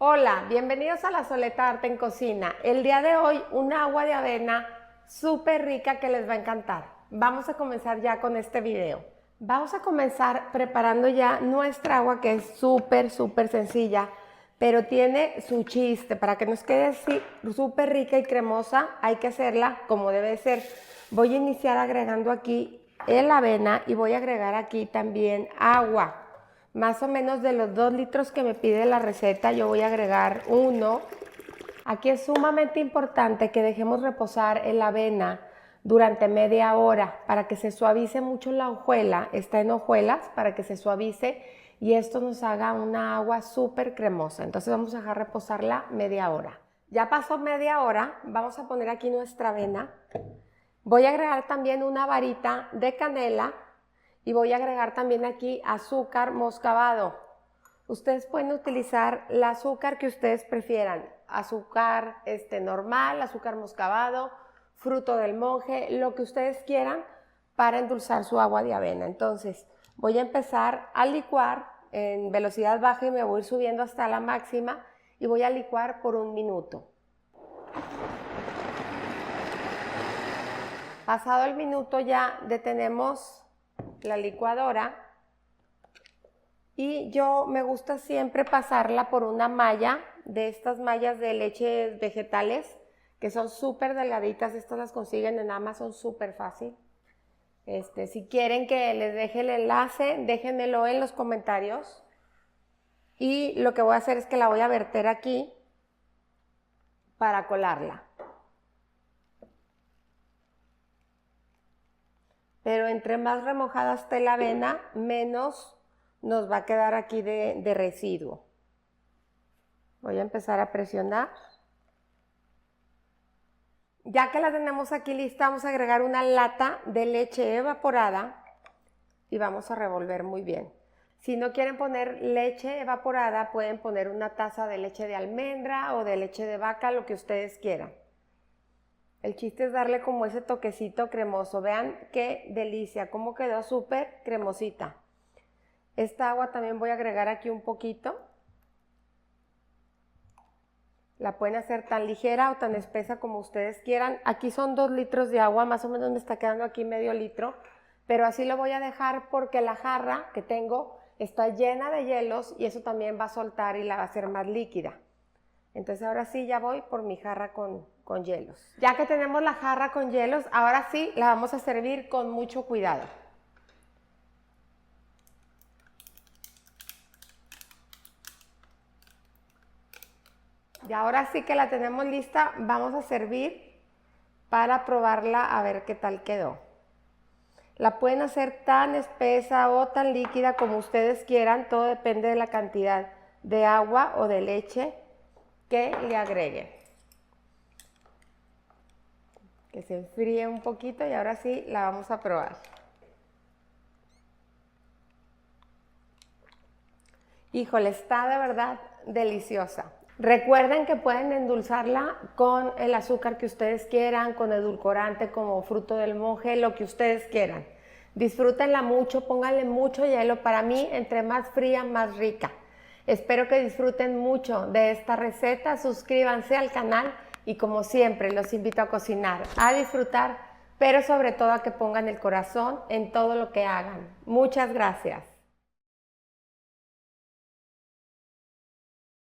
Hola, bienvenidos a La Soleta Arte en Cocina. El día de hoy, un agua de avena súper rica que les va a encantar. Vamos a comenzar ya con este video. Vamos a comenzar preparando ya nuestra agua, que es súper sencilla, pero tiene su chiste. Para que nos quede así súper rica y cremosa, hay que hacerla como debe ser. Voy a iniciar agregando aquí la avena y voy a agregar aquí también agua. Más o menos de los 2 litros que me pide la receta, yo voy a agregar 1. Aquí es sumamente importante que dejemos reposar la avena durante media hora para que se suavice mucho la hojuela. Está en hojuelas para que se suavice y esto nos haga una agua súper cremosa. Entonces vamos a dejar reposarla media hora. Ya pasó media hora, vamos a poner aquí nuestra avena. Voy a agregar también una varita de canela. Y voy a agregar también aquí azúcar moscabado. Ustedes pueden utilizar el azúcar que ustedes prefieran. Azúcar normal, azúcar moscabado, fruto del monje, lo que ustedes quieran para endulzar su agua de avena. Entonces voy a empezar a licuar en velocidad baja y me voy a ir subiendo hasta la máxima y voy a licuar por 1 minuto. Pasado el minuto ya detenemos la licuadora y yo me gusta siempre pasarla por una malla de estas mallas de leche vegetales que son súper delgaditas. Estas las consiguen en Amazon súper fácil. Si quieren que les deje el enlace, déjenmelo en los comentarios y lo que voy a hacer es que la voy a verter aquí para colarla. Pero entre más remojada esté la avena, menos nos va a quedar aquí de residuo. Voy a empezar a presionar. Ya que la tenemos aquí lista, vamos a agregar una lata de leche evaporada y vamos a revolver muy bien. Si no quieren poner leche evaporada, pueden poner una taza de leche de almendra o de leche de vaca, lo que ustedes quieran. El chiste es darle como ese toquecito cremoso. Vean qué delicia, cómo quedó súper cremosita. Esta agua también voy a agregar aquí un poquito. La pueden hacer tan ligera o tan espesa como ustedes quieran. Aquí son 2 litros de agua, más o menos me está quedando aquí medio litro. Pero así lo voy a dejar porque la jarra que tengo está llena de hielos y eso también va a soltar y la va a hacer más líquida. Entonces ahora sí ya voy por mi jarra con hielos. Ya que tenemos la jarra con hielos, ahora sí la vamos a servir con mucho cuidado. Y ahora sí que la tenemos lista, vamos a servir para probarla a ver qué tal quedó. La pueden hacer tan espesa o tan líquida como ustedes quieran, todo depende de la cantidad de agua o de leche que le agreguen. Que se enfríe un poquito y ahora sí la vamos a probar. Híjole, está de verdad deliciosa. Recuerden que pueden endulzarla con el azúcar que ustedes quieran, con edulcorante como fruto del monje, lo que ustedes quieran. Disfrútenla mucho, pónganle mucho hielo. Para mí, entre más fría, más rica. Espero que disfruten mucho de esta receta. Suscríbanse al canal y como siempre los invito a cocinar, a disfrutar, pero sobre todo a que pongan el corazón en todo lo que hagan. Muchas gracias.